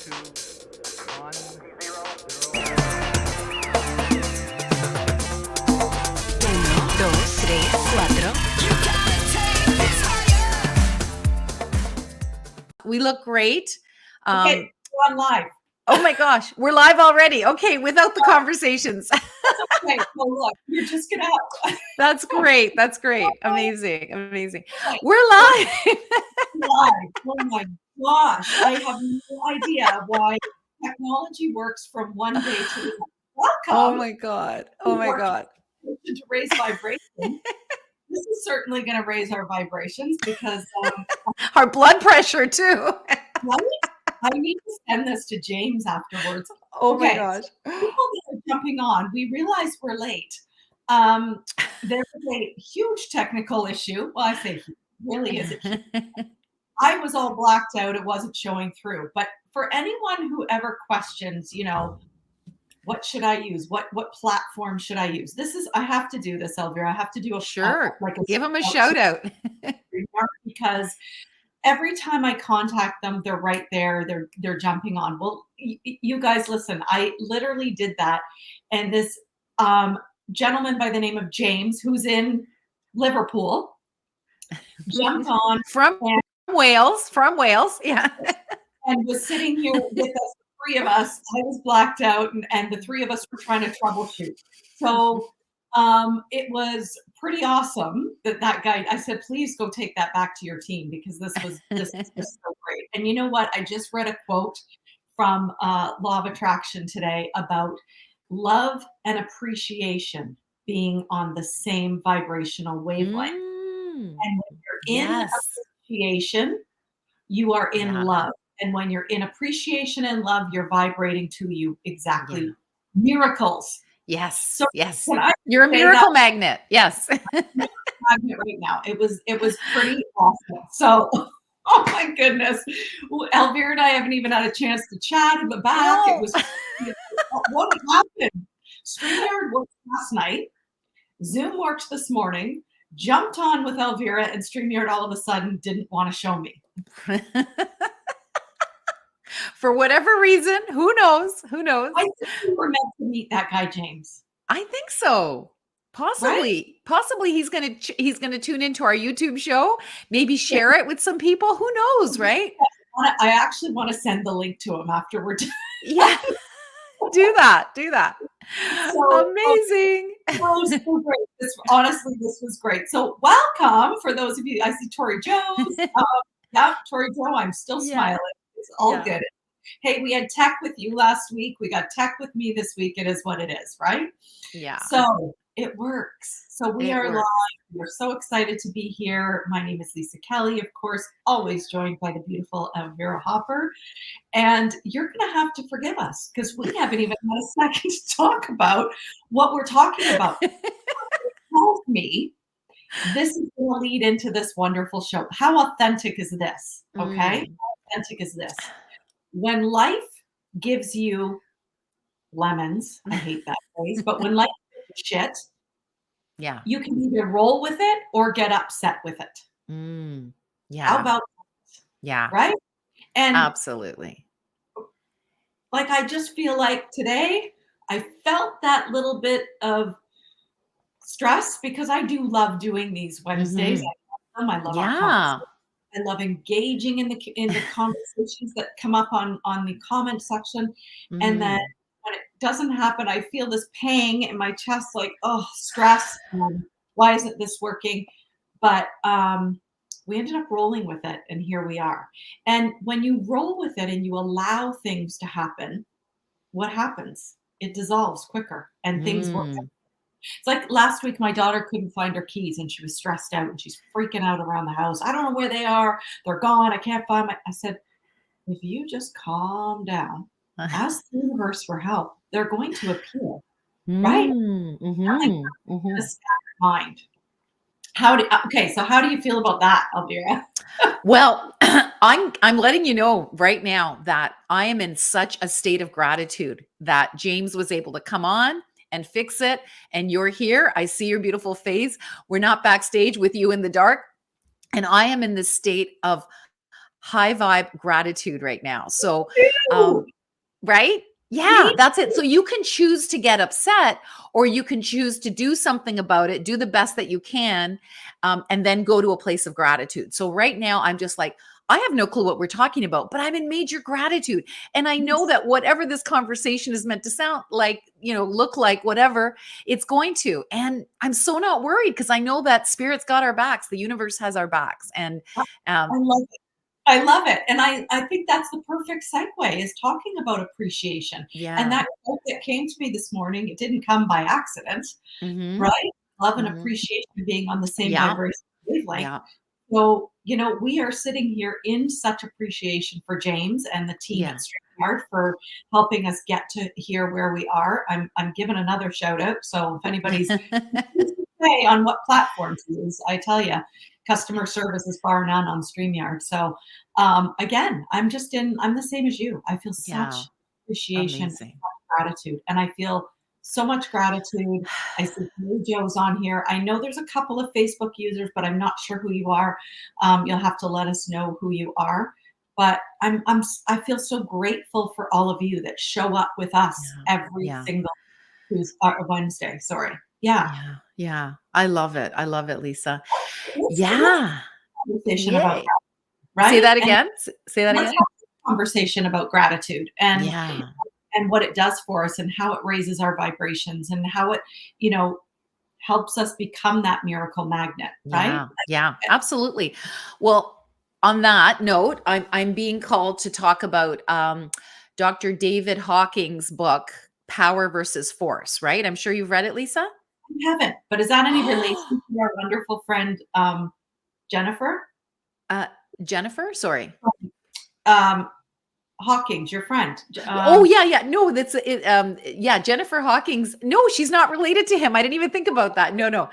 1, 0. Uno, dos, tres, cuatro. We look great. Okay, we're on live. Oh my gosh, we're live already. Okay, without the conversations. Okay, well, look, you're just gonna have That's great. That's great. Amazing. Amazing. We're live. live. Oh my gosh, I have no idea why technology works from one day to the next. Welcome. Oh my God. Oh my God. To raise vibration. This is certainly going to raise our vibrations because our blood pressure too. Right? I need to send this to James afterwards. Oh my gosh. So people that are jumping on, we realize we're late. There's a huge technical issue. Well, I say really is it huge? I was all blacked out. It wasn't showing through. But for anyone who ever questions, what should I use? What platform should I use? I have to do this, Elvira. I have to do give them a shout out. Because every time I contact them, they're right there. They're jumping on. Well, you guys listen, I literally did that. And this gentleman by the name of James, who's in Liverpool, jumped on from Wales. Yeah. And was sitting here with us, three of us. I was blacked out and the three of us were trying to troubleshoot. So it was pretty awesome that guy, I said, please go take that back to your team because this is just so great. And you know what? I just read a quote from Law of Attraction today about love and appreciation being on the same vibrational wavelength. And when you're in appreciation, you are in love. And when you're in appreciation and love, you're vibrating to you exactly. Miracles. Yes. So yes. You're a miracle magnet. Yes. Magnet right now. It was pretty awesome. So, oh my goodness. Elvira and I haven't even had a chance to chat in the back. No. It was what happened? StreamYard worked last night. Zoom worked this morning. Jumped on with Elvira and StreamYard all of a sudden didn't want to show me. For whatever reason, who knows? I think we were meant to meet that guy, James. I think so. Possibly. Right? Possibly he's gonna tune into our YouTube show, maybe share it with some people. Who knows, right? I actually want to send the link to him after we're done. Yeah. Do that. So, amazing. Was so great. Honestly, this was great. So welcome for those of you. I see Tori Jones. Tori Jo, I'm still smiling. It's all good. Hey, we had tech with you last week. We got tech with me this week. It is what it is, right? Yeah. So it works. So we are live. We're so excited to be here. My name is Lisa Kelly, of course, always joined by the beautiful Elvira Hopper. And you're going to have to forgive us because we haven't even had a second to talk about what we're talking about. Told me this is going to lead into this wonderful show. How authentic is this? Okay. How authentic is this? When life gives you lemons, I hate that phrase, but when life gives you shit, you can either roll with it or get upset with it. How about that? Yeah. Right? And absolutely. Like, I just feel like today I felt that little bit of stress because I do love doing these Wednesdays. I love our conversations. I love engaging in the conversations that come up on the comment section. And then when it doesn't happen, I feel this pang in my chest, like, oh, stress. Why isn't this working? But we ended up rolling with it, and here we are. And when you roll with it and you allow things to happen, what happens? It dissolves quicker and things work out. It's like last week, my daughter couldn't find her keys and she was stressed out and she's freaking out around the house. I don't know where they are. They're gone. I can't find I said, if you just calm down, ask the universe for help. They're going to appear, right? Mind. So how do you feel about that, Elvira? Well, I'm letting you know right now that I am in such a state of gratitude that James was able to come on and fix it. And you're here. I see your beautiful face. We're not backstage with you in the dark. And I am in this state of high vibe gratitude right now. So, Ew, right? Yeah, me that's it. So you can choose to get upset, or you can choose to do something about it, do the best that you can, and then go to a place of gratitude. So right now, I'm just like, I have no clue what we're talking about, but I'm in major gratitude. And I know that whatever this conversation is meant to sound like, look like, whatever, it's going to. And I'm so not worried because I know that spirit's got our backs. The universe has our backs. And I love it. I love it. And I think that's the perfect segue is talking about appreciation. And yeah. that quote that came to me this morning, it didn't come by accident, Hmm. right? Love and Hmm. appreciation being on the same Yeah. vibration wavelength. Yeah. So, we are sitting here in such appreciation for James and the team at Yeah. StreamYard for helping us get to here where we are. I'm giving another shout out. So if anybody's say on what platform to use, I tell you, customer service is bar none on StreamYard. So again, I'm the same as you. I feel Yeah. such appreciation and Amazing. such gratitude. And I feel so much gratitude. I see Mary Jo's on here. I know there's a couple of Facebook users, but I'm not sure who you are. You'll have to let us know who you are. But I feel so grateful for all of you that show up with us Yeah. every Yeah. single Wednesday. Sorry. Yeah. Yeah. Yeah. I love it. I love it, Lisa. Let's Yeah. have a conversation about Yay. that, Say right? that And again. Say that let's again. have a conversation about gratitude Yeah. and what it does for us and how it raises our vibrations and how it, you know, helps us become that miracle magnet, right? Yeah. Yeah. Absolutely. Well, on that note, I'm being called to talk about Dr. David Hawking's book, Power versus Force, right? I'm sure you've read it, Lisa. I haven't, but is that any relation to our wonderful friend Jennifer? uh, Jennifer? Sorry. Um, Hawkins, your friend. Oh yeah, yeah. No, that's it. Yeah, Jennifer Hawkins. No, she's not related to him. I didn't even think about that. No, no.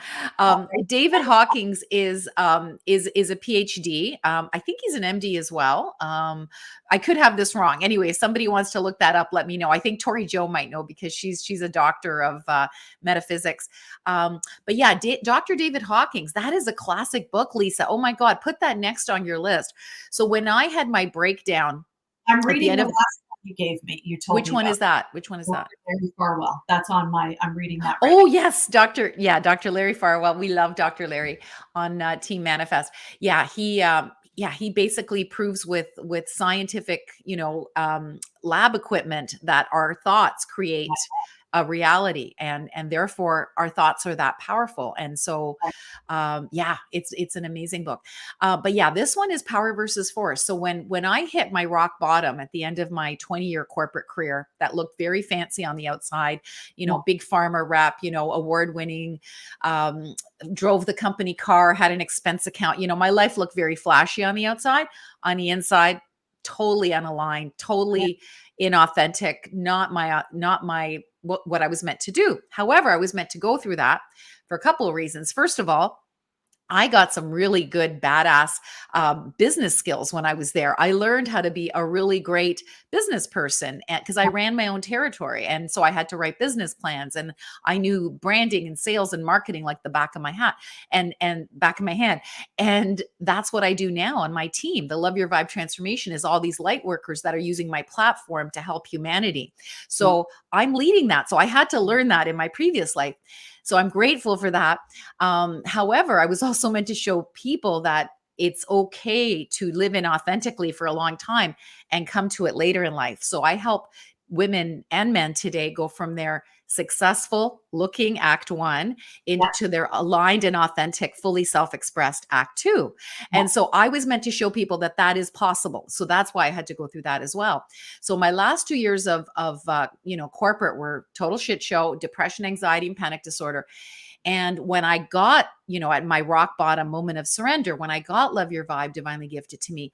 David Hawkins is a PhD. I think he's an MD as well. I could have this wrong. Anyway, somebody wants to look that up. Let me know. I think Tori Joe might know because she's a doctor of metaphysics. But yeah, Dr. David Hawkins. That is a classic book, Lisa. Oh my God, put that next on your list. So when I had my breakdown I'm at the reading end the of last one you gave me. You told which me one about is that? Which one is Dr. that? Larry Farwell. That's on my. I'm reading that right Oh, yes, Dr. Larry Farwell. We love Dr. Larry on Team Manifest. Yeah, he basically proves with scientific, lab equipment that our thoughts create a reality, and therefore our thoughts are that powerful. And so, yeah, it's an amazing book. But yeah, this one is Power versus Force. So when I hit my rock bottom at the end of my 20-year corporate career, that looked very fancy on the outside, now. big pharma rep, award winning, um, drove the company car, had an expense account. My life looked very flashy on the outside. On the inside, totally unaligned, Yeah. totally inauthentic, not my what I was meant to do. However, I was meant to go through that for a couple of reasons. First of all, I got some really good, badass business skills when I was there. I learned how to be a really great business person because I ran my own territory. And so I had to write business plans, and I knew branding and sales and marketing like the back of my hat and back of my hand. And that's what I do now on my team. The Love Your Vibe transformation is all these light workers that are using my platform to help humanity. So I'm leading that. So I had to learn that in my previous life. So I'm grateful for that. However, I was also meant to show people that it's okay to live inauthentically for a long time and come to it later in life. So I help women and men today go from their successful looking act one Yeah. into their aligned and authentic, fully self-expressed act two. Yeah. And so I was meant to show people that that is possible. So that's why I had to go through that as well. So my last 2 years of corporate were total shit show, depression, anxiety, and panic disorder. And when I got, at my rock bottom moment of surrender, when I got Love Your Vibe divinely gifted to me,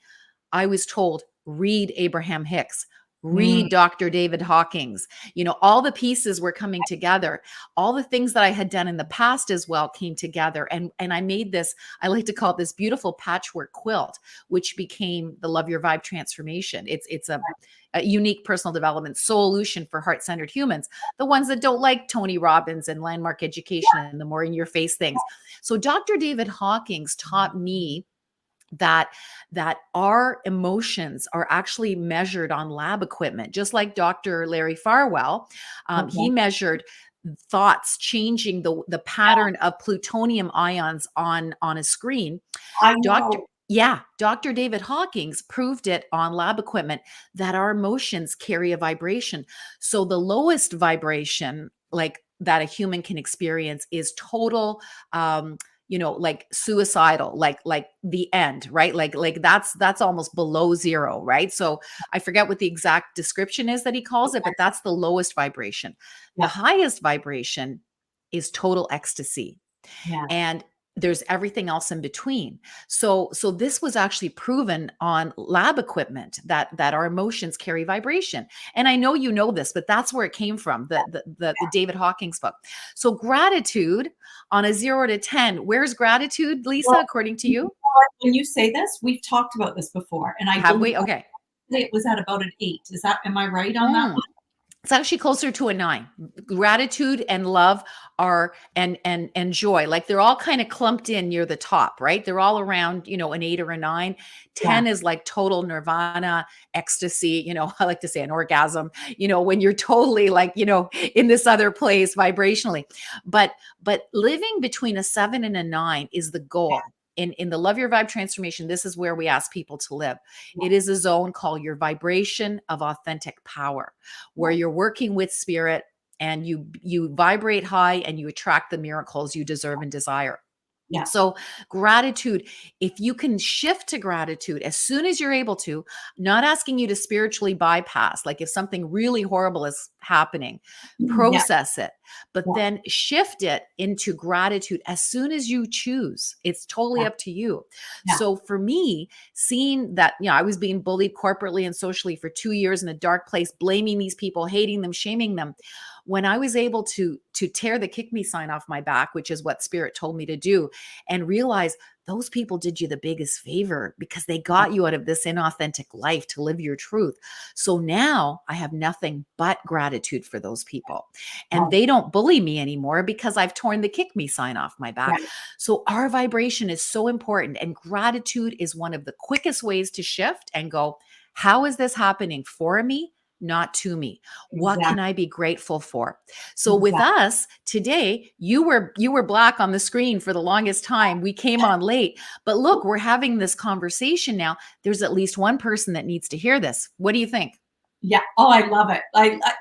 I was told, read Abraham Hicks, Mm. read Dr. David Hawkins. All the pieces were coming together. All the things that I had done in the past as well came together. And I made this, I like to call it this beautiful patchwork quilt, which became the Love Your Vibe transformation. It's a unique personal development solution for heart-centered humans, the ones that don't like Tony Robbins and landmark education and the more in your face things. So Dr. David Hawkins taught me that our emotions are actually measured on lab equipment, just like Dr. Larry Farwell. He Okay. measured thoughts changing the pattern of plutonium ions on a screen. I Dr. know. Yeah, Dr. David Hawkins proved it on lab equipment that our emotions carry a vibration. So the lowest vibration, like that a human can experience, is total, like suicidal, like the end, right? Like that's almost below zero, right? So I forget what the exact description is that he calls it, but that's the lowest vibration. The Yeah. highest vibration is total ecstasy, Yeah. and there's everything else in between. So this was actually proven on lab equipment that our emotions carry vibration. And I know you know this, but that's where it came from, the David Hawkins book. So gratitude on a 0 to 10, where's gratitude, Lisa, Well, according to you know you? what? When you say this, we've talked about this before, and I Have believe we? Okay. it was at about an 8. Am I right on that Mm. It's actually closer to a 9. Gratitude and love are, and joy, like they're all kind of clumped in near the top, right? They're all around, an 8 or a 9. one? 10 is like total nirvana, ecstasy, I like to say an orgasm, when you're totally like, in this other place vibrationally. But living between a 7 and a 9 is the goal. In the Love Your Vibe transformation, this is where we ask people to live. Yeah. It is a zone called your vibration of authentic power, where Right. you're working with spirit, and you vibrate high and you attract the miracles you deserve and desire. Yeah. So gratitude, if you can shift to gratitude as soon as you're able to, not asking you to spiritually bypass, like if something really horrible is happening, Yeah. process it, but Yeah. then shift it into gratitude as soon as you choose. It's totally Yeah. up to you. Yeah. So for me, seeing that, I was being bullied corporately and socially for 2 years in a dark place, blaming these people, hating them, shaming them. When I was able to tear the kick me sign off my back, which is what spirit told me to do, and realize those people did you the biggest favor because they got you out of this inauthentic life to live your truth. So now I have nothing but gratitude for those people. And Right. they don't bully me anymore because I've torn the kick me sign off my back. Right. So our vibration is so important. And gratitude is one of the quickest ways to shift and go, how is this happening for me? Not to me. What can Exactly. I be grateful for? So with Exactly. us today, you were black on the screen for the longest time. We came on late, but look, we're having this conversation now. There's at least one person that needs to hear this. What do you think? Yeah. Oh, I love it.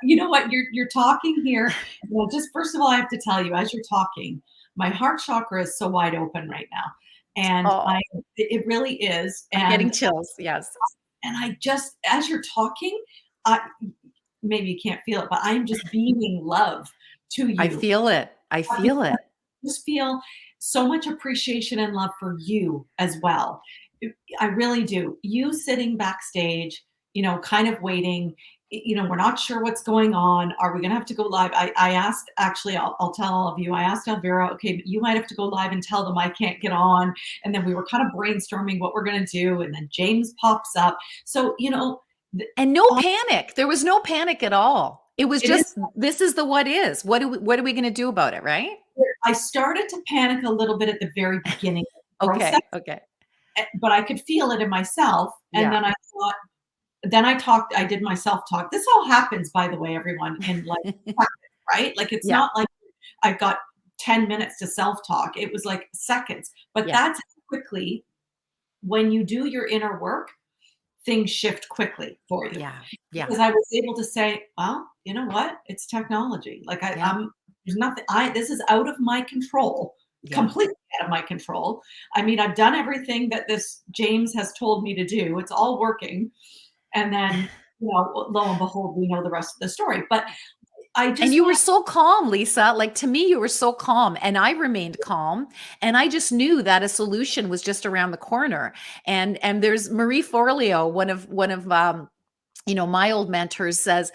You know what? You're talking here. Well, just first of all, I have to tell you, as you're talking, my heart chakra is so wide open right now, and Oh, it really is. I'm getting chills. Yes. And I just, as you're talking, I maybe you can't feel it, but I'm just beaming love to I you. feel it. I feel it. Just feel so much appreciation and love for you as well. I really do. You sitting backstage, kind of waiting. We're not sure what's going on. Are we going to have to go live? I asked, actually, I'll tell all of you, I asked Elvira, okay, but you might have to go live and tell them I can't get on. And then we were kind of brainstorming what we're going to do. And then James pops up. So, th- And no panic. There was no panic at all. It was it is. just, this is the what is. What are we going to do about it, right? I started to panic a little bit at the very beginning of the process, Okay. Okay. but I could feel it in myself. And Yeah. then I thought, I did my self-talk. This all happens, by the way, everyone, in like seconds, right? Like it's Yeah. not like I've got 10 minutes to self-talk. It was like seconds. But Yeah. that's how quickly, when you do your inner work, things shift quickly for you. Yeah. Yeah. Because I was able to say, well, you know what? It's technology. Like Yeah. there's nothing, this is out of my control, Yeah. completely out of my control. I mean, I've done everything that this James has told me to do. It's all working. And then, lo and behold, we know the rest of the story. But I And just you were want so calm, Lisa. Like to me, you were so calm, and I remained calm. And I just knew that a solution was just around the corner. And there's Marie Forleo, one of my old mentors, says,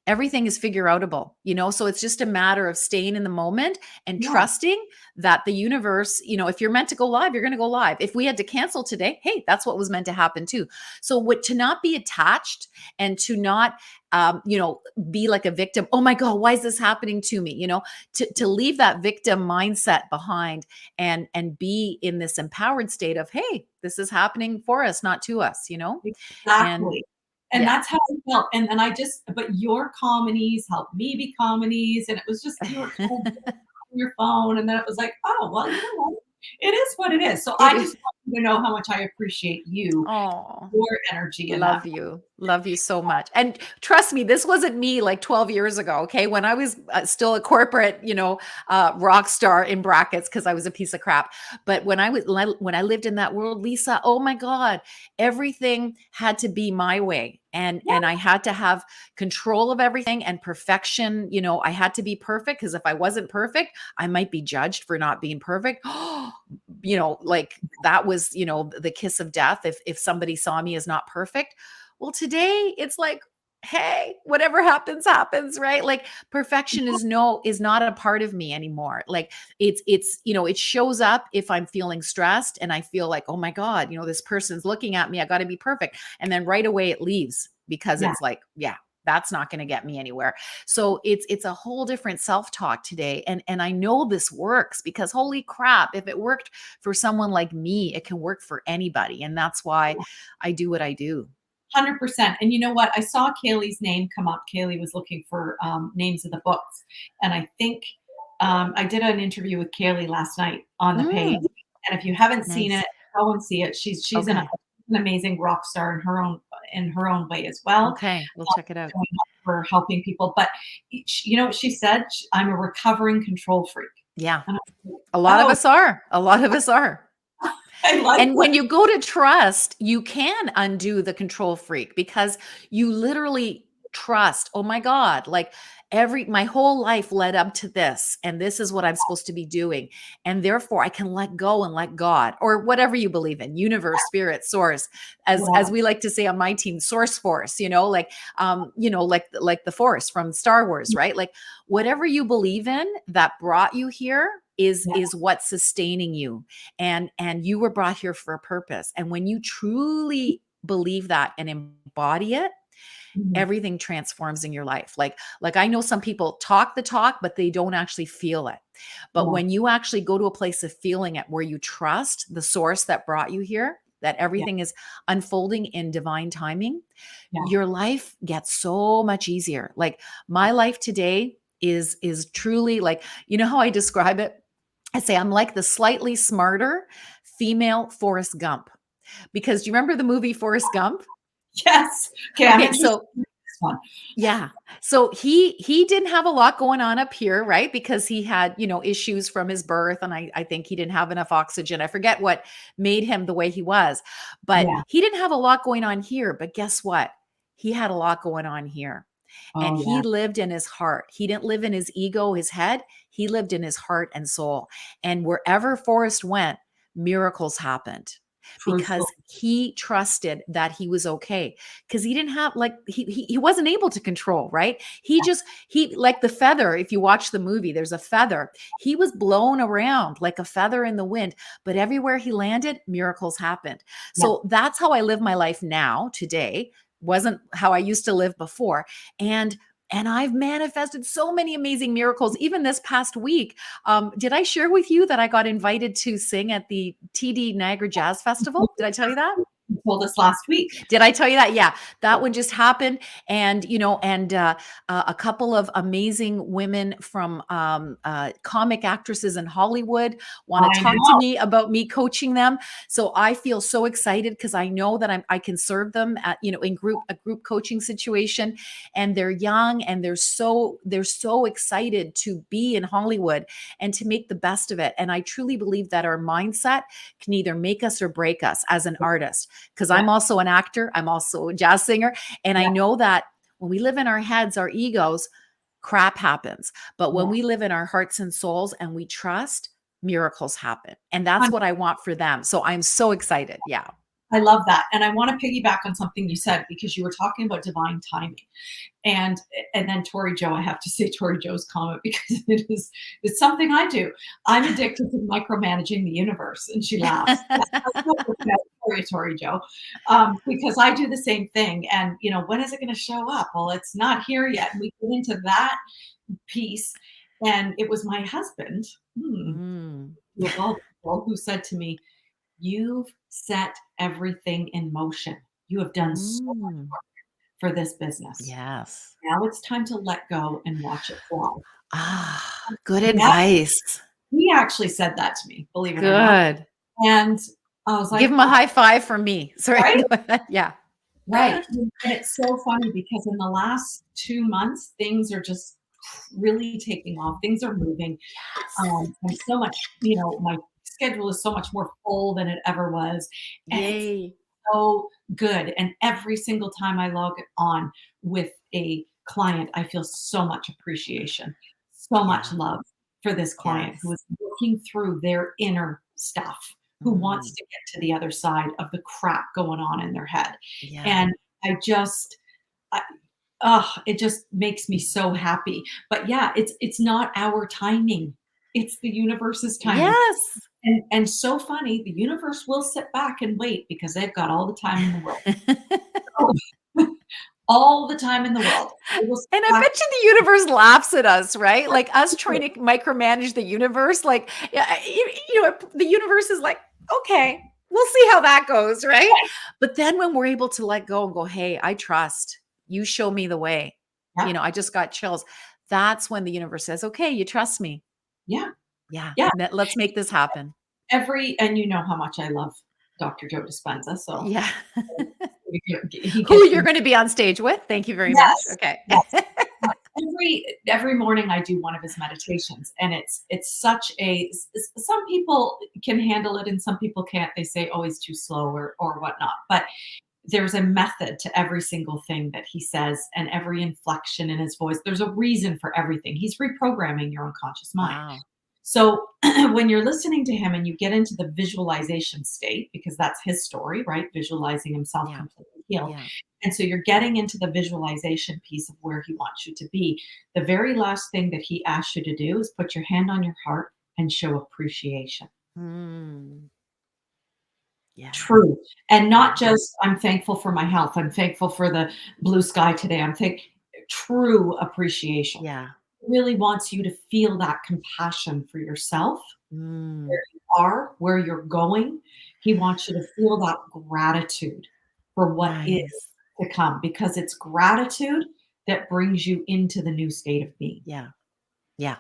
everything is figure outable, so it's just a matter of staying in the moment and yeah, trusting that the universe, if you're meant to go live, you're going to go live. If we had to cancel today, hey, that's what was meant to happen too. So what, to not be attached, and to not be like a victim. Oh my God, why is this happening to me? To leave that victim mindset behind, and be in this empowered state of, hey, This is happening for us, not to us, you know? And Exactly. And yeah. that's how I felt. And I just, but your calm and ease helped me be calm and ease. And it was just, you were kind of on your phone. And then it was like, oh, well, you know what? It is what it is. So It I is. just want you to know how much I appreciate you, Oh. your energy in that. Love you. Love you so much. And trust me, this wasn't me like 12 years ago. Okay. When I was still a corporate, rock star in brackets, because I was a piece of crap. But when I lived in that world, Lisa, oh my God, everything had to be my way. And I had to have control of everything and perfection. I had to be perfect, because if I wasn't perfect, I might be judged for not being perfect. Like that was, the kiss of death if somebody saw me as not perfect. Well, today it's like, hey, whatever happens, happens, right? Like perfection is not a part of me anymore. Like it shows up if I'm feeling stressed and I feel like, oh my God, this person's looking at me. I got to be perfect. And then right away it leaves, because Yeah. it's like, yeah, that's not going to get me anywhere. So it's a whole different self-talk today. And I know this works, because holy crap, if it worked for someone like me, it can work for anybody. And that's why I do what I do. 100%. And you know what? I saw Kaylee's name come up. Kaylee was looking for names of the books. And I think I did an interview with Kaylee last night on the page. Mm, And if you haven't seen nice. it, go and see it. She's Okay. an amazing rock star in her own way as well. Okay. We'll check it out. Showing up for helping people. But you know what she said? I'm a recovering control freak. Yeah. And I was like, A lot of oh, us are. A lot of us are. I like And that. when you go to trust, you can undo the control freak, because you literally trust, oh my God, like my whole life led up to this, and this is what I'm supposed to be doing. And therefore I can let go and let God, or whatever you believe in, universe, spirit, source, as Yeah. we like to say on my team, source force, like the force from Star Wars, right? Like whatever you believe in that brought you here Yeah. is what's sustaining you, and you were brought here for a purpose. And when you truly believe that and embody it, Mhm. everything transforms in your life. Like I know some people talk the talk, but they don't actually feel it. But Yeah. when you actually go to a place of feeling it, where you trust the source that brought you here, that Yeah. everything is unfolding in divine timing, Yeah. your life gets so much easier. Like my life today is truly like, how I describe it? I say I'm like the slightly smarter female Forrest Gump. Because do you remember the movie Forrest Gump? Yes. Okay. I'm Okay, interested so in this one. yeah. So he didn't have a lot going on up here, right? Because he had, issues from his birth, and I think he didn't have enough oxygen. I forget what made him the way he was. But Yeah. he didn't have a lot going on here, but guess what? He had a lot going on here. And Oh, he yeah. lived in his heart. He didn't live in his ego, his head. He lived in his heart and soul. And wherever Forrest went, miracles happened, Truthful. because he trusted that he was okay. Because he didn't have, like, he wasn't able to control, right? He like the feather. If you watch the movie, there's a feather. He was blown around like a feather in the wind, but everywhere he landed, miracles happened. Yeah. So that's how I live my life now today. Wasn't how I used to live before. And I've manifested so many amazing miracles. Even this past week, did I share with you that I got invited to sing at the TD Niagara Jazz Festival? Did I tell you that? You told us last week. Did I tell you that? Yeah, that one just happened. And, a couple of amazing women from comic actresses in Hollywood want to I talk to know. me about me coaching them. So I feel so excited, because I know that I can serve them at, in a group coaching situation. And they're young, and they're so excited to be in Hollywood and to make the best of it. And I truly believe that our mindset can either make us or break us as an artist, because Yeah. I'm also an actor, I'm also a jazz singer. And I Yeah. know that when we live in our heads, our egos, crap happens. But when Yeah. we live in our hearts and souls and we trust, miracles happen. And that's what I want for them. So I'm so excited. Yeah. I love that. And I want to piggyback on something you said, because you were talking about divine timing. And then Tori Joe, I have to say Tori Joe's comment, because it's something I do. I'm addicted to micromanaging the universe, and she laughs. Tori Joe, because I do the same thing. And when is it going to show up? Well, it's not here yet. And we get into that piece, and it was my husband, Mm. of all people, who said to me, you've set everything in motion. You have done so much Mm. for this business. Yes. Now it's time to let go and watch it fly. Ah, good Yeah, advice. he actually said that to me, believe it or not. Good. And I was Give like, him a high five from me. Sorry. right? Go ahead. Yeah. Right. And it's so funny because in the last 2 months, things are just really taking off. Things are moving. And so much, my schedule is so much more full than it ever was. And it's Yay. so good. And every single time I log on with a client, I feel so much appreciation, so much Yeah. love for this client who Yes. is working through their inner stuff, who wants Mm. to get to the other side of the crap going on in their head. Yeah. And I just, I, it just makes me so happy. But yeah, it's not our timing. It's the universe's timing. Yes. And so funny, the universe will sit back and wait because they've got all the time in the world. All the time in the world. They will sit And I back. bet you the universe laughs at us, right? Like us trying to micromanage the universe. Like, yeah, the universe is like, okay, we'll see how that goes, right? But then when we're able to let go and go, hey, I trust you, show me the way. Yeah, I just got chills. That's when the universe says, okay, you trust me. yeah, Yeah, yeah. let's make this happen. And you know how much I love Dr. Joe Dispenza, so Yeah. he Who gets you're me. going to be on stage with. Thank you very much. Yes, Okay. yes. Every morning I do one of his meditations, and it's such a some people can handle it and some people can't. They say, "Oh, he's too slow," or whatnot. But there's a method to every single thing that he says and every inflection in his voice. There's a reason for everything. He's reprogramming your unconscious mind. Wow. So when you're listening to him and you get into the visualization state, because that's his story, right? Visualizing himself Yeah. completely healed. Yeah. And so you're getting into the visualization piece of where he wants you to be. The very last thing that he asks you to do is put your hand on your heart and show appreciation. Mm. Yeah. True. And Yeah. not just, I'm thankful for my health. I'm thankful for the blue sky today. True appreciation. Yeah. Really wants you to feel that compassion for yourself, Mm. where you are, where you're going. He wants you to feel that gratitude for what is Nice. to come because it's gratitude that brings you into the new state of being. Yeah. Yeah.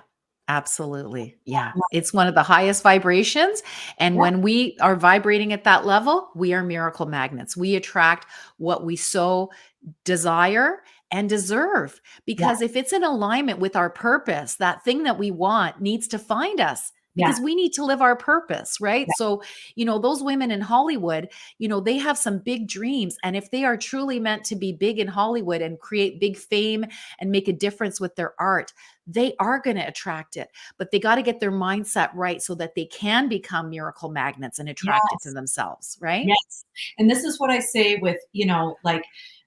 Absolutely. Yeah. It's one of the highest vibrations. And Yeah, when we are vibrating at that level, we are miracle magnets. We attract what we so desire and deserve. yeah, Because if it's in alignment with our purpose, that thing that we want needs to find us yeah, because we need to live our purpose, right? yeah, So, those women in Hollywood, they have some big dreams. And if they are truly meant to be big in Hollywood and create big fame and make a difference with their art, they are going to attract it. But they got to get their mindset right so that they can become miracle magnets and attract it to yes, themselves, right? yes. And this is what I say with, like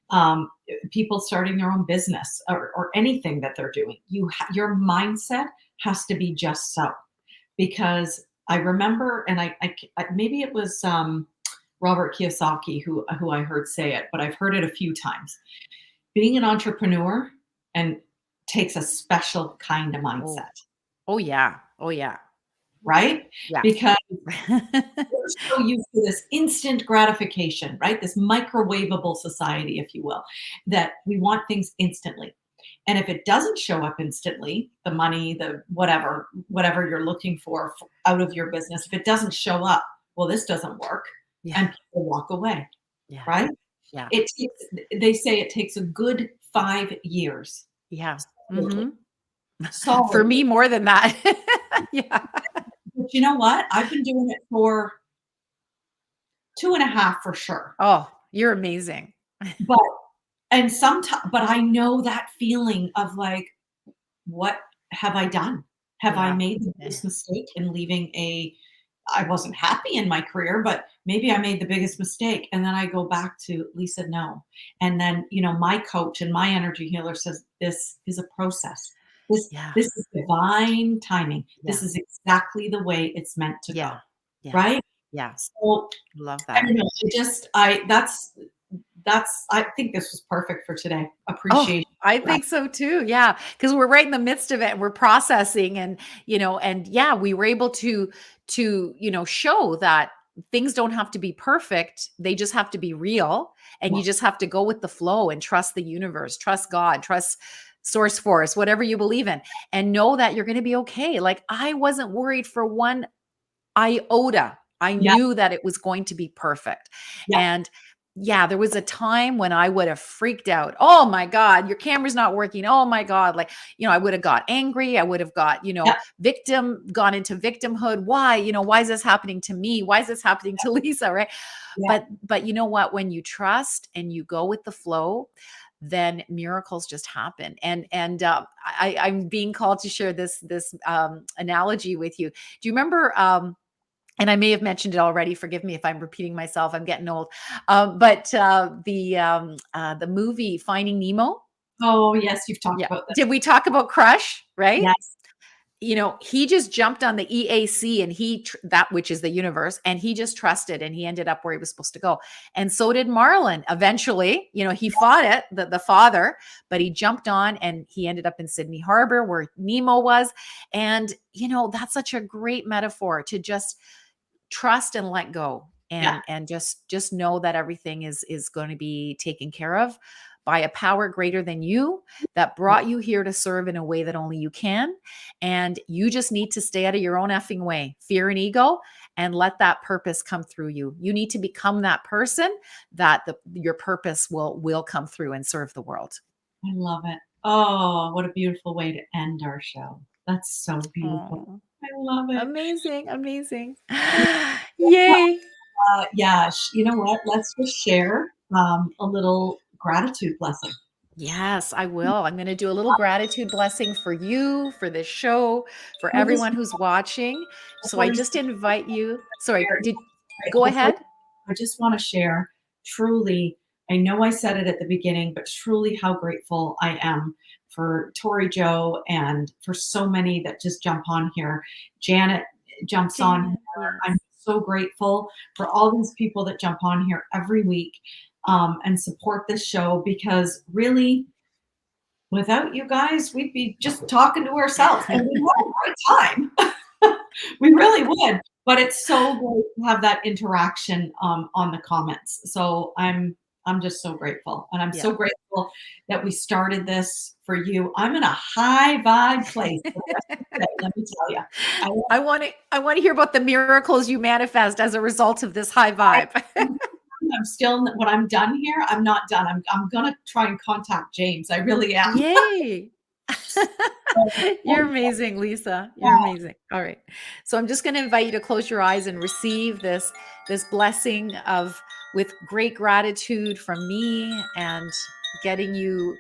um, people starting their own business or anything that they're doing. Your mindset has to be just so. Because I remember, and maybe it was Robert Kiyosaki who I heard say it, but I've heard it a few times. Being an entrepreneur and takes a special kind of Oh, mindset, oh yeah. Oh yeah. right? Yeah. Because we're so used to this instant gratification, right? This microwavable society, if you will, that we want things instantly. And if it doesn't show up instantly, the money, the whatever you're looking for out of your business, if it doesn't show up, well, this doesn't work, Yeah. and people walk away, Yeah. right? Yeah. They say it takes a good 5 years, Yeah. solidly, Mhm. For solidly. me, more than that. Yeah. But you know what? I've been doing it for 2.5 for sure. Oh, you're amazing. But but I know that feeling of like, what have I done? Have I Yeah. made the Yeah. biggest mistake in leaving I wasn't happy in my career, but maybe I made the biggest mistake. And then I go back to Lisa, no. And then, my coach and my energy healer says, this is a process. Yeah. This is divine timing. This Yeah. is exactly the way it's meant to go. Yeah. Yeah. Right. Yeah. So Love I don't that. know. I think this was perfect for today. Oh, Appreciation. I think so too. Yeah. Cause we're right in the midst of it and we're processing and, and yeah, we were able to, show that things don't have to be perfect. They just have to be real. And you just have to go with the flow and trust the universe, trust God, trust source force, whatever you believe in, and know that you're going to be okay. Like I wasn't worried for one iota. I Yeah. knew that it was going to be perfect. Yeah. And yeah, there was a time when I would have freaked out. Oh my God, your camera's not working. Oh my God. Like, I would have got angry. I would have got, Yeah. gone into victimhood. Why, why is this happening to me? Why is this happening to Lisa? Right. Yeah. But you know what? When you trust and you go with the flow, then miracles just happen. I'm being called to share this analogy with you. Do you remember? And I may have mentioned it already. Forgive me if I'm repeating myself. I'm getting old. But the movie Finding Nemo. Oh, yes, you've talked Yeah. about this. Did we talk about Crush? Right. Yes. He just jumped on the EAC and that which is the universe, and he just trusted, and he ended up where he was supposed to go. And so did Marlon. Eventually, he fought it, the father, but he jumped on and he ended up in Sydney Harbor where Nemo was. And, that's such a great metaphor to just trust and let go, Yeah. and just know that everything is going to be taken care of by a power greater than you that brought you here to serve in a way that only you can. And you just need to stay out of your own effing way, fear and ego, and let that purpose come through you. You need to become that person that your purpose will come through and serve the world. I love it. Oh, what a beautiful way to end our show. That's so beautiful. Oh, I love it. amazing. Yay. Yeah, you know what? Let's just share a little gratitude blessing. Yes, I will. I'm going to do a little gratitude blessing for you, for this show, for I just everyone who's watching. So I before you just invite you. Sorry, share, go before ahead. I just want to share truly. I know I said it at the beginning, but truly how grateful I am for Tori Joe and for so many that just jump on here. Janet jumps on Janet, here. I'm yes. so grateful for all these people that jump on here every week and support this show, because really, without you guys, we'd be just talking to ourselves and we'd have a great time. We really would. But it's so great to have that interaction on the comments. So I'm just so grateful. And I'm Yeah. so grateful that we started this for you. I'm in a high vibe place for the rest of the day, let me tell you. I want to hear about the miracles you manifest as a result of this high vibe. I'm still, when I'm done here, I'm not done. I'm gonna try and contact James. I really am. Yay. You're amazing, Lisa. You're amazing. All right. So I'm just going to invite you to close your eyes and receive this blessing with great gratitude from me, and getting you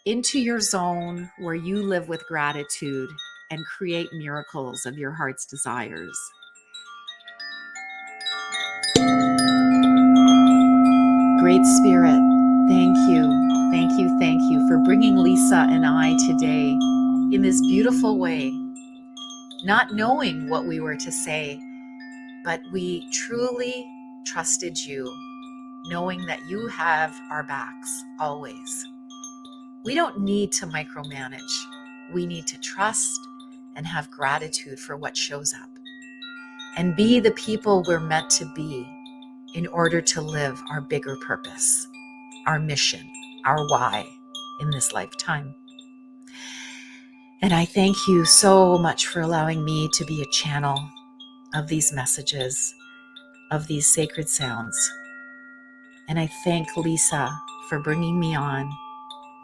into your zone where you live with gratitude and create miracles of your heart's desires. Great Spirit, thank you. Thank you for bringing Lisa and I today in this beautiful way, not knowing what we were to say, but we truly trusted you, knowing that you have our backs always. We don't need to micromanage. We need to trust and have gratitude for what shows up, and be the people we're meant to be in order to live our bigger purpose, our mission, our why in this lifetime. And I thank you so much for allowing me to be a channel of these messages, of these sacred sounds. And I thank Lisa for bringing me on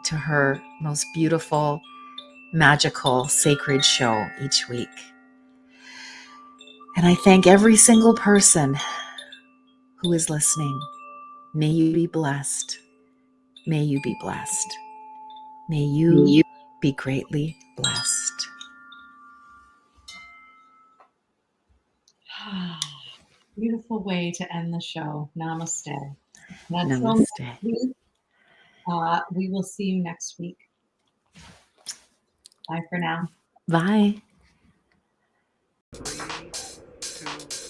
to her most beautiful, magical, sacred show each week. And I thank every single person who is listening. May you be blessed. May you be blessed. May you be greatly blessed. Beautiful way to end the show. Namaste. And until Namaste. next week, we will see you next week. Bye for now. Bye. 3, 2,